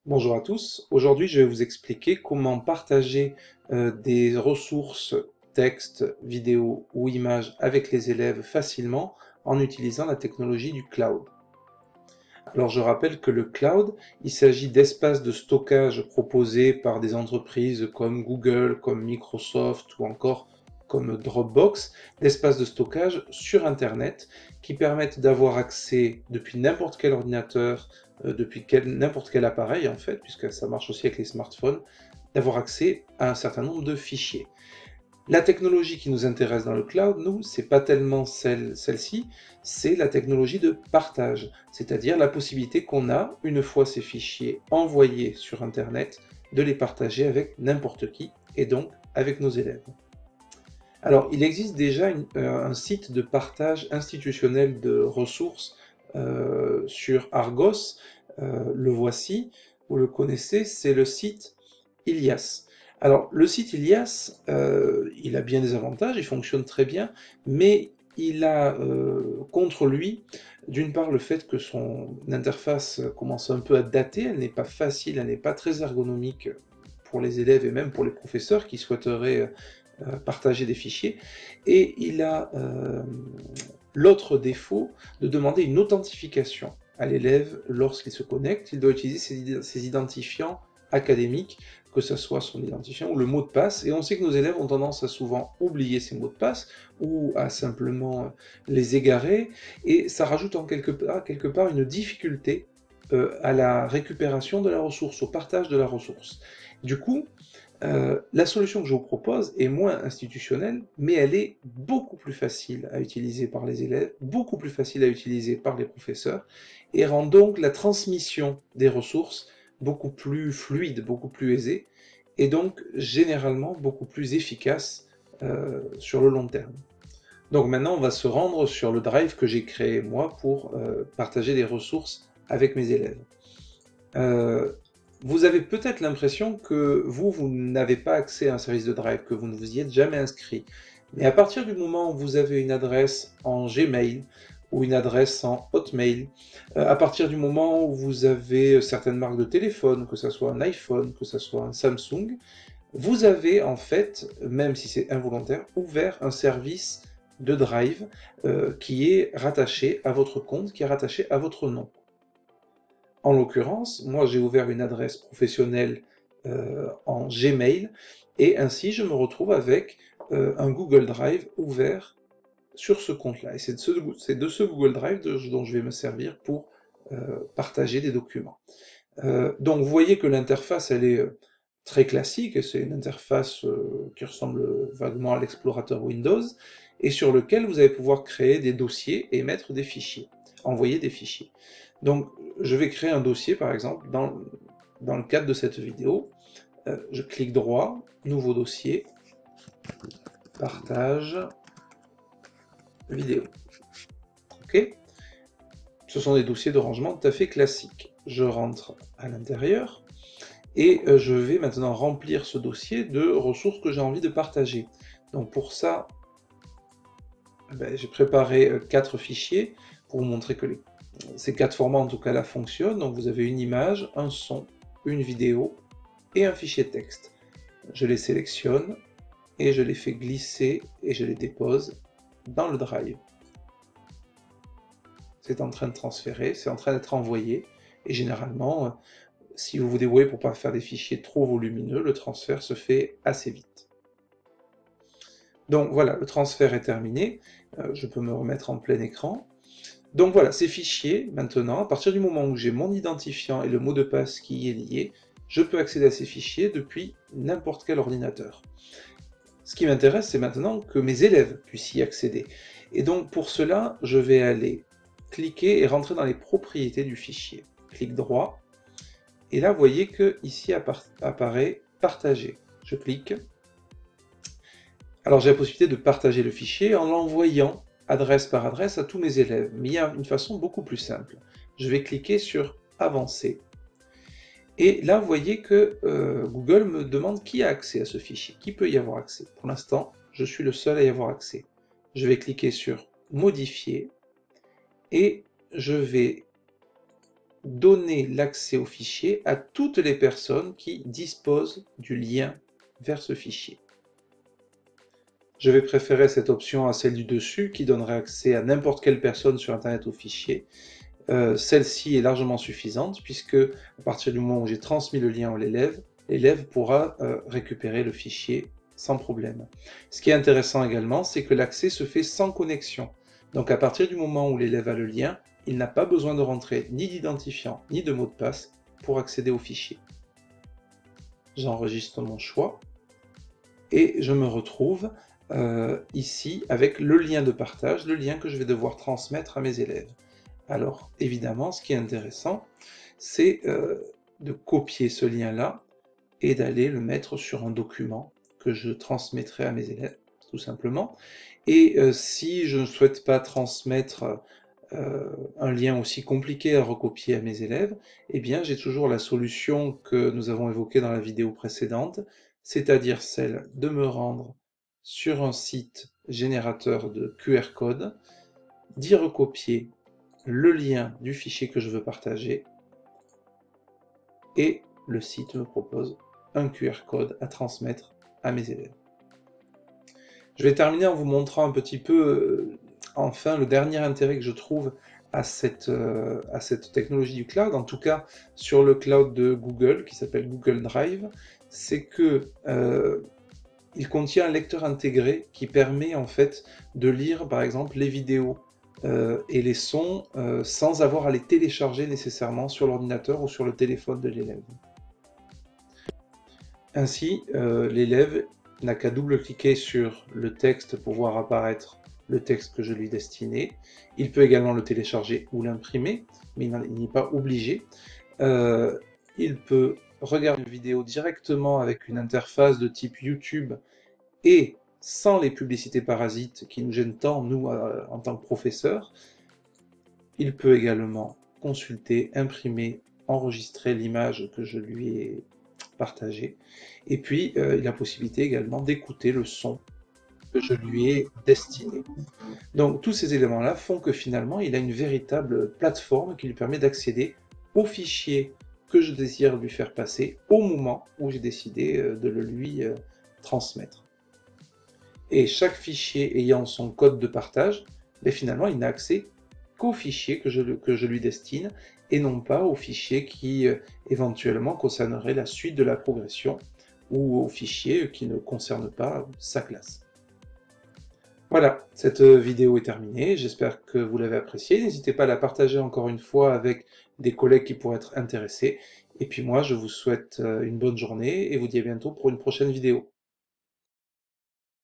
Bonjour à tous, aujourd'hui je vais vous expliquer comment partager des ressources, textes, vidéos ou images avec les élèves facilement en utilisant la technologie du cloud. Alors je rappelle que le cloud, il s'agit d'espaces de stockage proposés par des entreprises comme Google, comme Microsoft ou encore comme Dropbox, d'espaces de stockage sur Internet qui permettent d'avoir accès depuis n'importe quel ordinateur, depuis n'importe quel appareil en fait, puisque ça marche aussi avec les smartphones, d'avoir accès à un certain nombre de fichiers. La technologie qui nous intéresse dans le cloud, nous, c'est pas tellement celle-ci, c'est la technologie de partage, c'est-à-dire la possibilité qu'on a, une fois ces fichiers envoyés sur Internet, de les partager avec n'importe qui, et donc avec nos élèves. Alors, il existe déjà un site de partage institutionnel de ressources sur Argos, le voici, vous le connaissez, c'est le site Ilias. Alors, le site Ilias, il a bien des avantages, il fonctionne très bien, mais il a contre lui, d'une part, le fait que son interface commence un peu à dater, elle n'est pas facile, elle n'est pas très ergonomique pour les élèves et même pour les professeurs qui souhaiteraient partager des fichiers, et il a l'autre défaut de demander une authentification à l'élève lorsqu'il se connecte. Il doit utiliser ses identifiants académiques, que ce soit son identifiant ou le mot de passe, et on sait que nos élèves ont tendance à souvent oublier ces mots de passe ou à simplement les égarer, et ça rajoute en quelque part une difficulté à la récupération de la ressource, au partage de la ressource. Du coup, la solution que je vous propose est moins institutionnelle, mais elle est beaucoup plus facile à utiliser par les élèves, beaucoup plus facile à utiliser par les professeurs, et rend donc la transmission des ressources beaucoup plus fluide, beaucoup plus aisée, et donc généralement beaucoup plus efficace sur le long terme. Donc maintenant, on va se rendre sur le drive que j'ai créé moi pour partager des ressources avec mes élèves. Euh, Vous avez peut-être l'impression que vous n'avez pas accès à un service de Drive, que vous ne vous y êtes jamais inscrit. Mais à partir du moment où vous avez une adresse en Gmail ou une adresse en Hotmail, à partir du moment où vous avez certaines marques de téléphone, que ce soit un iPhone, que ce soit un Samsung, vous avez en fait, même si c'est involontaire, ouvert un service de Drive qui est rattaché à votre compte, qui est rattaché à votre nom. En l'occurrence, moi j'ai ouvert une adresse professionnelle en Gmail et ainsi je me retrouve avec un Google Drive ouvert sur ce compte-là. Et c'est de ce Google Drive dont je vais me servir pour partager des documents. Donc vous voyez que l'interface elle est très classique, c'est une interface qui ressemble vaguement à l'explorateur Windows et sur lequel vous allez pouvoir créer des dossiers et mettre des fichiers, envoyer des fichiers. Donc je vais créer un dossier par exemple dans le cadre de cette vidéo, je clique droit, nouveau dossier, partage, vidéo. Ok. Ce sont des dossiers de rangement tout à fait classiques. Je rentre à l'intérieur, et je vais maintenant remplir ce dossier de ressources que j'ai envie de partager. Donc pour ça, j'ai préparé 4 fichiers pour vous montrer que ces 4 formats en tout cas là fonctionnent. Donc vous avez une image, un son, une vidéo et un fichier texte. Je les sélectionne et je les fais glisser et je les dépose dans le drive. C'est en train de transférer, c'est en train d'être envoyé, et généralement, si vous vous débrouillez pour ne pas faire des fichiers trop volumineux, le transfert se fait assez vite. Donc voilà, le transfert est terminé, je peux me remettre en plein écran. Donc voilà, ces fichiers, maintenant, à partir du moment où j'ai mon identifiant et le mot de passe qui y est lié, je peux accéder à ces fichiers depuis n'importe quel ordinateur. Ce qui m'intéresse, c'est maintenant que mes élèves puissent y accéder. Et donc pour cela, je vais aller cliquer et rentrer dans les propriétés du fichier. Clic droit, et là vous voyez que ici apparaît partager. Je clique. Alors j'ai la possibilité de partager le fichier en l'envoyant adresse par adresse à tous mes élèves, mais il y a une façon beaucoup plus simple. Je vais cliquer sur avancer, et là vous voyez que Google me demande qui a accès à ce fichier, qui peut y avoir accès. Pour l'instant, je suis le seul à y avoir accès. Je vais cliquer sur modifier, et je vais donner l'accès au fichier à toutes les personnes qui disposent du lien vers ce fichier. Je vais préférer cette option à celle du dessus qui donnerait accès à n'importe quelle personne sur Internet au fichier. Celle-ci est largement suffisante puisque à partir du moment où j'ai transmis le lien à l'élève, l'élève pourra récupérer le fichier sans problème. Ce qui est intéressant également, c'est que l'accès se fait sans connexion. Donc à partir du moment où l'élève a le lien, il n'a pas besoin de rentrer ni d'identifiant ni de mot de passe pour accéder au fichier. J'enregistre mon choix et je me retrouve ici avec le lien de partage, le lien que je vais devoir transmettre à mes élèves. Alors évidemment, ce qui est intéressant, c'est de copier ce lien-là et d'aller le mettre sur un document que je transmettrai à mes élèves, tout simplement. Et si je ne souhaite pas transmettre un lien aussi compliqué à recopier à mes élèves, eh bien j'ai toujours la solution que nous avons évoquée dans la vidéo précédente, c'est-à-dire celle de me rendre sur un site générateur de QR code, d'y recopier le lien du fichier que je veux partager, et le site me propose un QR code à transmettre à mes élèves. Je vais terminer en vous montrant un petit peu, enfin, le dernier intérêt que je trouve à cette technologie du cloud, en tout cas sur le cloud de Google, qui s'appelle Google Drive, c'est que il contient un lecteur intégré qui permet en fait de lire par exemple les vidéos et les sons sans avoir à les télécharger nécessairement sur l'ordinateur ou sur le téléphone de l'élève. Ainsi, l'élève n'a qu'à double-cliquer sur le texte pour voir apparaître le texte que je lui destinais. Il peut également le télécharger ou l'imprimer, mais il n'est pas obligé. Il peut regarder une vidéo directement avec une interface de type YouTube et sans les publicités parasites qui nous gênent tant, nous, en tant que professeurs. Il peut également consulter, imprimer, enregistrer l'image que je lui ai partagée. Et puis, il a la possibilité également d'écouter le son que je lui ai destiné. Donc, tous ces éléments-là font que finalement, il a une véritable plateforme qui lui permet d'accéder aux fichiers que je désire lui faire passer au moment où j'ai décidé de le lui transmettre. Et chaque fichier ayant son code de partage, mais finalement, il n'a accès qu'aux fichiers que je lui destine, et non pas aux fichiers qui éventuellement concerneraient la suite de la progression, ou aux fichiers qui ne concernent pas sa classe. Voilà, cette vidéo est terminée, j'espère que vous l'avez appréciée. N'hésitez pas à la partager encore une fois avec des collègues qui pourraient être intéressés. Et puis moi, je vous souhaite une bonne journée et vous dis à bientôt pour une prochaine vidéo.